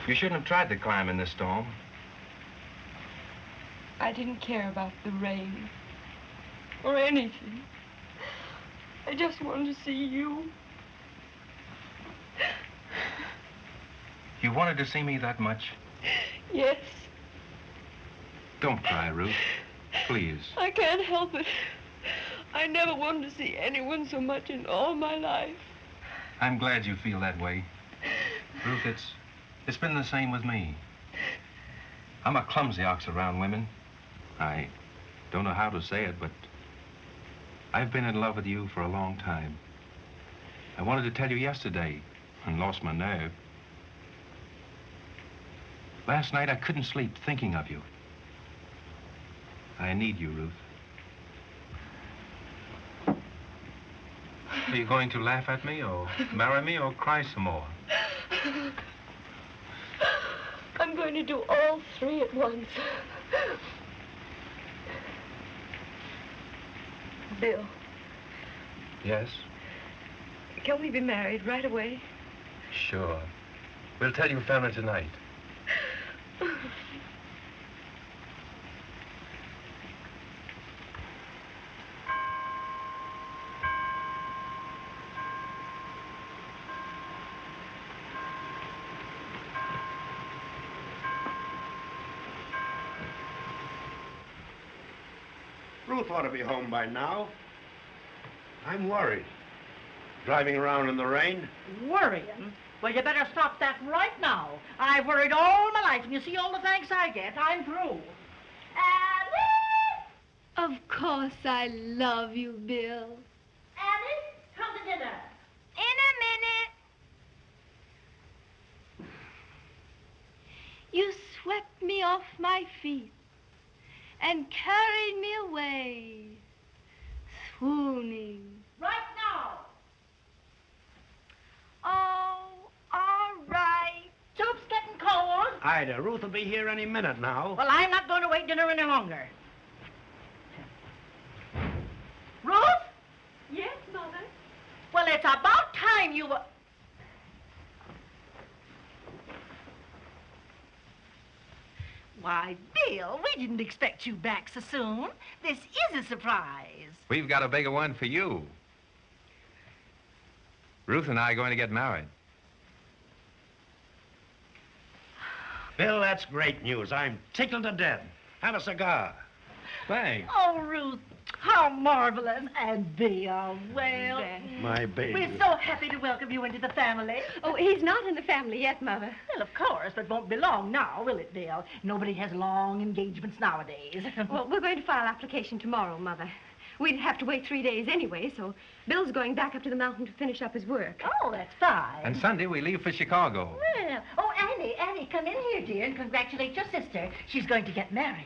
You shouldn't have tried to climb in this storm. I didn't care about the rain or anything. I just wanted to see you. You wanted to see me that much? Yes, Don't cry, Ruth. Please. I can't help it. I never wanted to see anyone so much in all my life. I'm glad you feel that way. Ruth, it's been the same with me. I'm a clumsy ox around women. I don't know how to say it, but I've been in love with you for a long time. I wanted to tell you yesterday and lost my nerve. Last night I couldn't sleep thinking of you. I need you, Ruth. Are you going to laugh at me or marry me or cry some more? I'm going to do all three at once. Bill, Yes? can we be married right away? Sure. We'll tell your family tonight. Ruth ought to be home by now. I'm worried. Driving around in the rain. Worrying? Well, you better stop that right now. I've worried all my life, and you see all the thanks I get. I'm through. Of course I love you, Bill. Annie, come to dinner. In a minute. You swept me off my feet and carried me away, swooning. Right now. Oh, all right. Soup's getting cold. Ida, Ruth will be here any minute now. Well, I'm not going to wait dinner any longer. Ruth? Yes, Mother. Well, it's about time you were... Why, Bill, we didn't expect you back so soon. This is a surprise. We've got a bigger one for you. Ruth and I are going to get married. Bill, that's great news. I'm tickled to death. Have a cigar. Thanks. Oh, Ruth, how marvelous. And Bill, well... My baby. We're so happy to welcome you into the family. Oh, he's not in the family yet, Mother. Well, of course, but won't be long now, will it, Bill? Nobody has long engagements nowadays. Well, we're going to file application tomorrow, Mother. We'd have to wait 3 days anyway, so Bill's going back up to the mountain to finish up his work. Oh, that's fine. And Sunday we leave for Chicago. Well, oh, Annie, come in here, dear, and congratulate your sister. She's going to get married.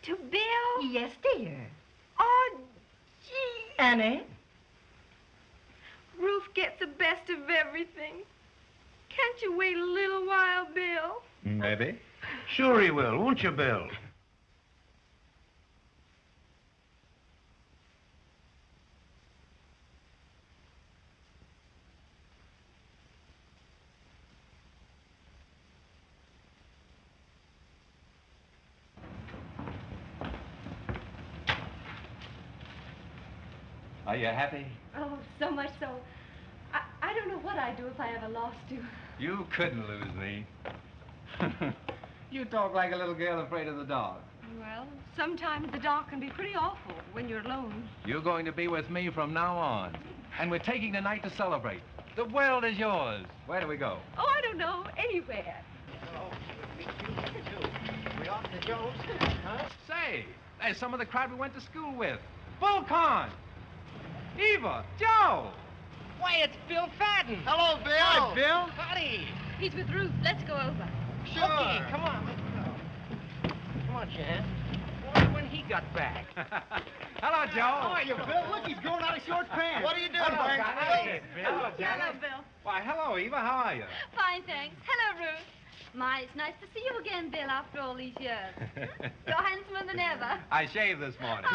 To Bill? Yes, dear. Oh, gee. Annie? Ruth gets the best of everything. Can't you wait a little while, Bill? Maybe. Sure he will, won't you, Bill? Are you happy? Oh, so much so. I don't know what I'd do if I ever lost you. You couldn't lose me. You talk like a little girl afraid of the dark. Well, sometimes the dark can be pretty awful when you're alone. You're going to be with me from now on. And we're taking the night to celebrate. The world is yours. Where do we go? Oh, I don't know. Anywhere. We off to Joe's, huh? Say, there's some of the crowd we went to school with. Bull Con, Eva, Joe. Why, it's Bill Fadden. Hello, Bill. Hi, Bill. Howdy. He's with Ruth. Let's go over. Sure. Okay, come on, let's go. Come on, Jan. Wonder when he got back. Hello, Joe. How are you, Bill? Look, he's growing out of short pants. What are you doing, Hello, Frank? Connie. Hello, Hello, Bill. Why, hello, Eva. How are you? Fine, thanks. Hello, Ruth. My, it's nice to see you again, Bill, after all these years. You're handsomer than ever. I shaved this morning.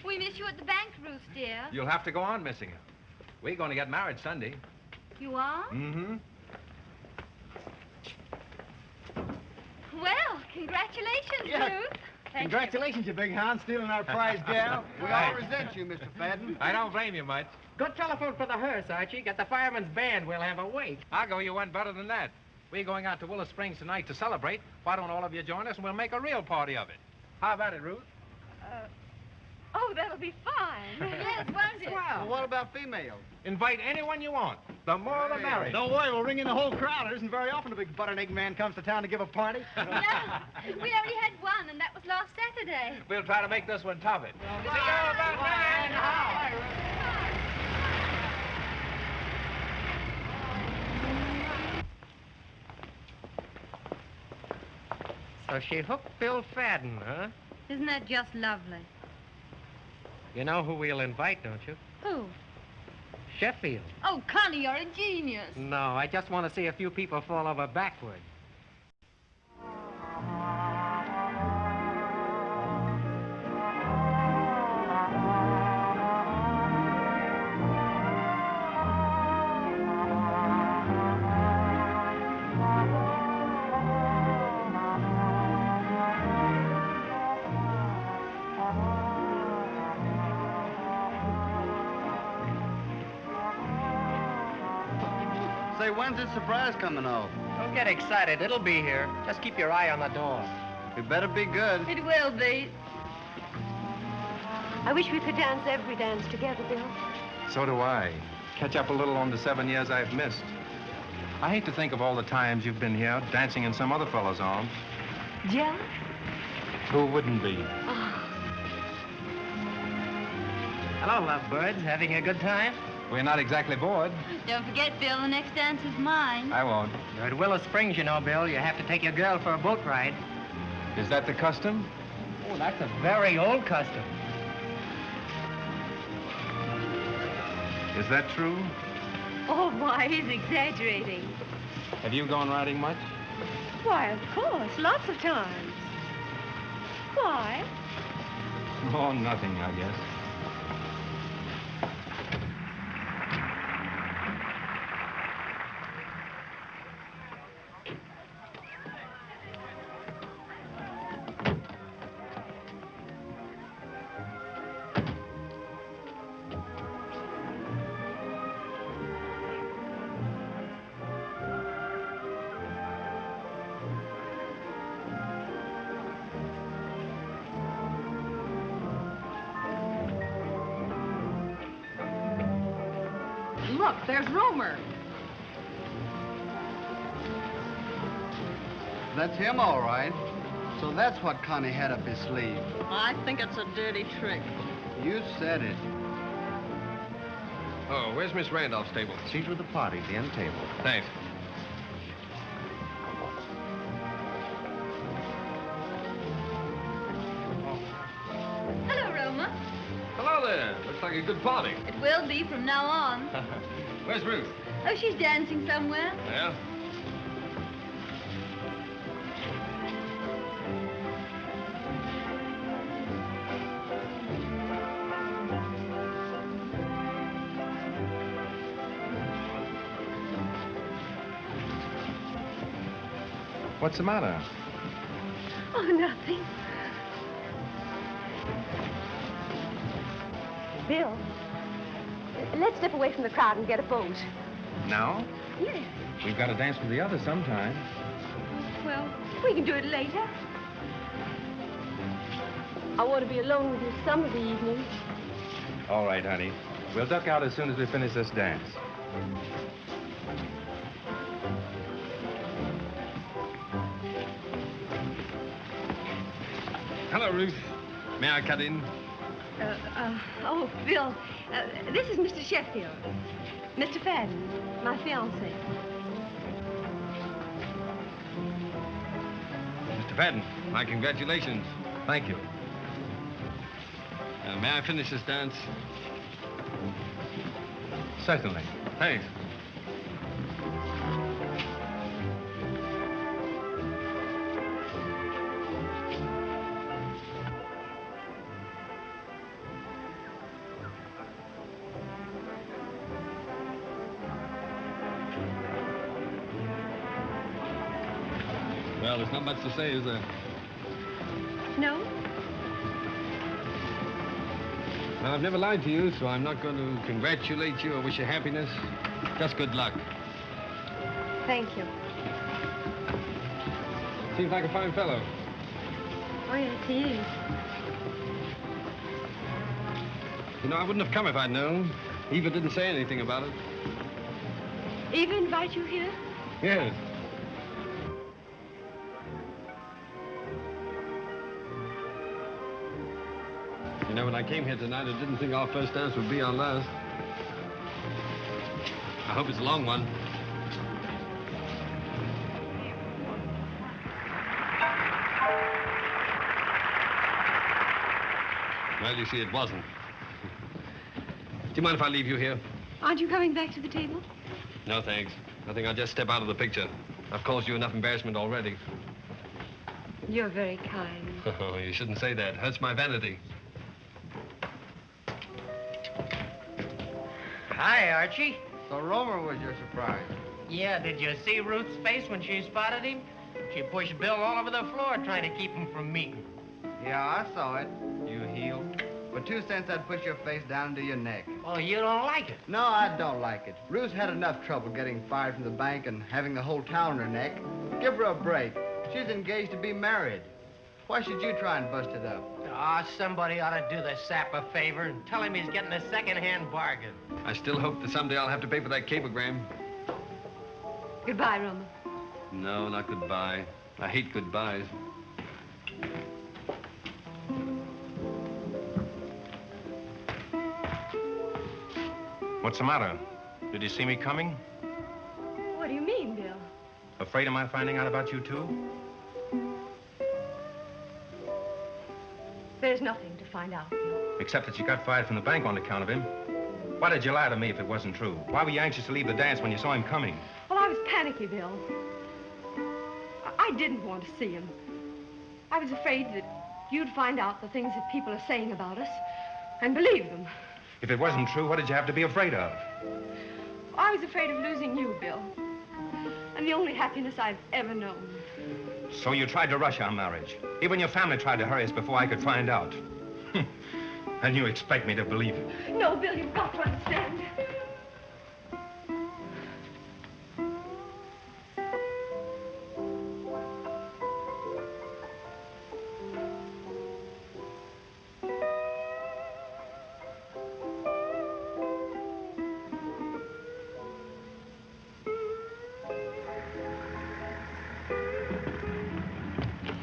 We miss you at the bank, Ruth, dear. You'll have to go on missing her. We're going to get married Sunday. You are? Mm-hmm. Well, congratulations, Yeah. Ruth. Congratulations, you big hound, stealing our prize gal. We all resent you, Mr. Fadden. I don't blame you much. Good telephone for the hearse, Archie. Get the fireman's band. We'll have a wake. I'll go you one better than that. We're going out to Willow Springs tonight to celebrate. Why don't all of you join us and we'll make a real party of it? How about it, Ruth? Oh, that'll be fine. Yes, won't it? Well, what about females? Invite anyone you want. The more the merrier. Don't worry, we'll ring in the whole crowd. It isn't very often a big butter and egg man comes to town to give a party. No, we only had one, and that was last Saturday. We'll try to make this one top it. So she hooked Bill Fadden, huh? Isn't that just lovely? You know who we'll invite, don't you? Who? Sheffield. Oh, Connie, you're a genius. No, I just want to see a few people fall over backward. Say, when's this surprise coming off? Don't get excited. It'll be here. Just keep your eye on the door. It better be good. It will be. I wish we could dance every dance together, Bill. So do I. Catch up a little on the 7 years I've missed. I hate to think of all the times you've been here dancing in some other fellow's arms. Jealous? Who wouldn't be? Hello, lovebirds. Having a good time? We're not exactly bored. Don't forget, Bill, the next dance is mine. I won't. You're at Willow Springs, you know, Bill. You have to take your girl for a boat ride. Is that the custom? Oh, that's a very old custom. Is that true? Oh, why, he's exaggerating. Have you gone riding much? Why, of course, lots of times. Why? Oh, nothing, I guess. Look, there's Romer. That's him, all right. So that's what Connie had up his sleeve. I think it's a dirty trick. You said it. Oh, where's Miss Randolph's table? She's with the party, the end table. Thanks. Hello, Roma. Hello there. Looks like a good party. It will be from now on. Where's Ruth? Oh, she's dancing somewhere. Yeah? What's the matter? Oh, nothing. Bill, let's step away from the crowd and get a boat. Now? Yes. We've got to dance with the others sometime. Well, we can do it later. I want to be alone with you some of the evenings. All right, honey. We'll duck out as soon as we finish this dance. Hello, Ruth. May I cut in? Oh, Bill, this is Mr. Sheffield. Mr. Fadden, my fiancé. Mr. Fadden, my congratulations. Thank you. May I finish this dance? Certainly. Thanks. Well, there's not much to say, is there? No? Well, I've never lied to you, so I'm not going to congratulate you or wish you happiness. Just good luck. Thank you. Seems like a fine fellow. Oh, yes, he is. You know, I wouldn't have come if I'd known. Eva didn't say anything about it. Eva invite you here? Yes. You know, when I came here tonight, I didn't think our first dance would be our last. I hope it's a long one. Well, you see, it wasn't. Do you mind if I leave you here? Aren't you coming back to the table? No, thanks. I think I'll just step out of the picture. I've caused you enough embarrassment already. You're very kind. Oh, you shouldn't say that. Hurts my vanity. Hi, Archie. So Romer was your surprise. Yeah, did you see Ruth's face when she spotted him? She pushed Bill all over the floor trying to keep him from meeting. Yeah, I saw it. You heel. For 2 cents, I'd push your face down into your neck. Oh, you don't like it? No, I don't like it. Ruth's had enough trouble getting fired from the bank and having the whole town on her neck. Give her a break. She's engaged to be married. Why should you try and bust it up? Ah, somebody ought to do the sap a favor and tell him he's getting a second-hand bargain. I still hope that someday I'll have to pay for that cablegram. Goodbye, Roma. No, not goodbye. I hate goodbyes. What's the matter? Did you see me coming? What do you mean, Bill? Afraid of my finding out about you, too? There's nothing to find out, Bill. Except that you got fired from the bank on account of him. Why did you lie to me if it wasn't true? Why were you anxious to leave the dance when you saw him coming? Well, I was panicky, Bill. I didn't want to see him. I was afraid that you'd find out the things that people are saying about us and believe them. If it wasn't true, what did you have to be afraid of? I was afraid of losing you, Bill. And the only happiness I've ever known. So you tried to rush our marriage. Even your family tried to hurry us before I could find out. And you expect me to believe it? No, Bill, you've got to understand.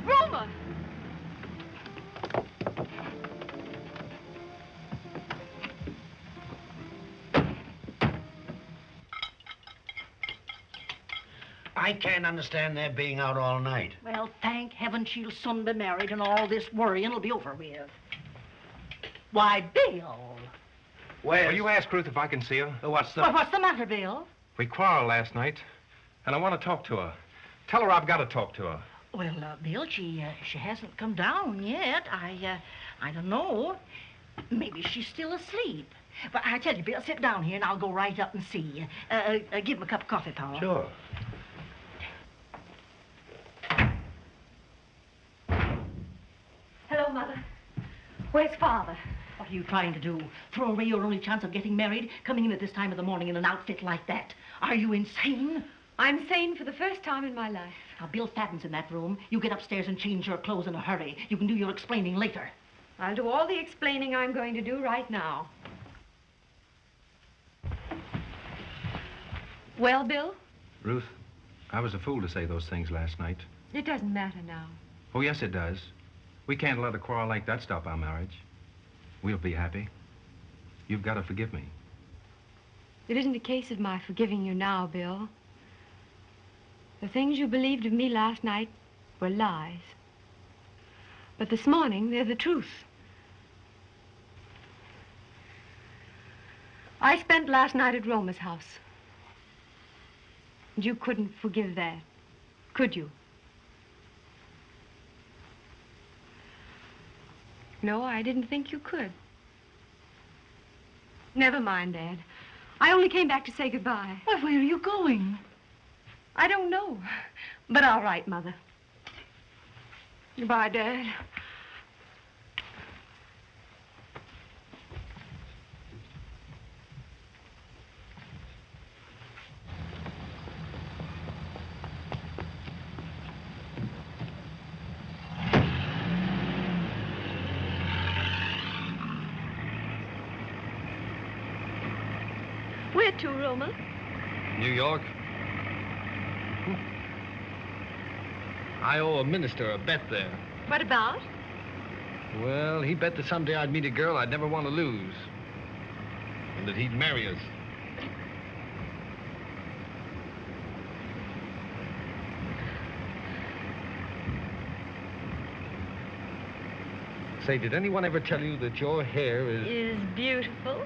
Roma! I can't understand their being out all night. Well, thank heaven she'll soon be married and all this worrying will be over with. Why, Bill. Will you ask Ruth if I can see her? What's Well, what's the matter, Bill? We quarreled last night, and I want to talk to her. Tell her I've got to talk to her. Well, Bill, she hasn't come down yet. I don't know. Maybe she's still asleep. But I tell you, Bill, sit down here and I'll go right up and see. Give him a cup of coffee, Paul. Sure. Hello, Mother. Where's Father? What are you trying to do? Throw away your only chance of getting married? Coming in at this time of the morning in an outfit like that? Are you insane? I'm sane for the first time in my life. Now, Bill Fadden's in that room. You get upstairs and change your clothes in a hurry. You can do your explaining later. I'll do all the explaining I'm going to do right now. Well, Bill? Ruth, I was a fool to say those things last night. It doesn't matter now. Oh, yes, it does. We can't let a quarrel like that stop our marriage. We'll be happy. You've got to forgive me. It isn't a case of my forgiving you now, Bill. The things you believed of me last night were lies. But this morning, they're the truth. I spent last night at Roma's house. And you couldn't forgive that, could you? No, I didn't think you could. Never mind, Dad. I only came back to say goodbye. Why, where are you going? I don't know. But all right, Mother. Goodbye, Dad. Where to, Roma? New York? I owe a minister a bet there. What about? Well, he bet that someday I'd meet a girl I'd never want to lose. And that he'd marry us. Say, did anyone ever tell you that your hair is... Is beautiful?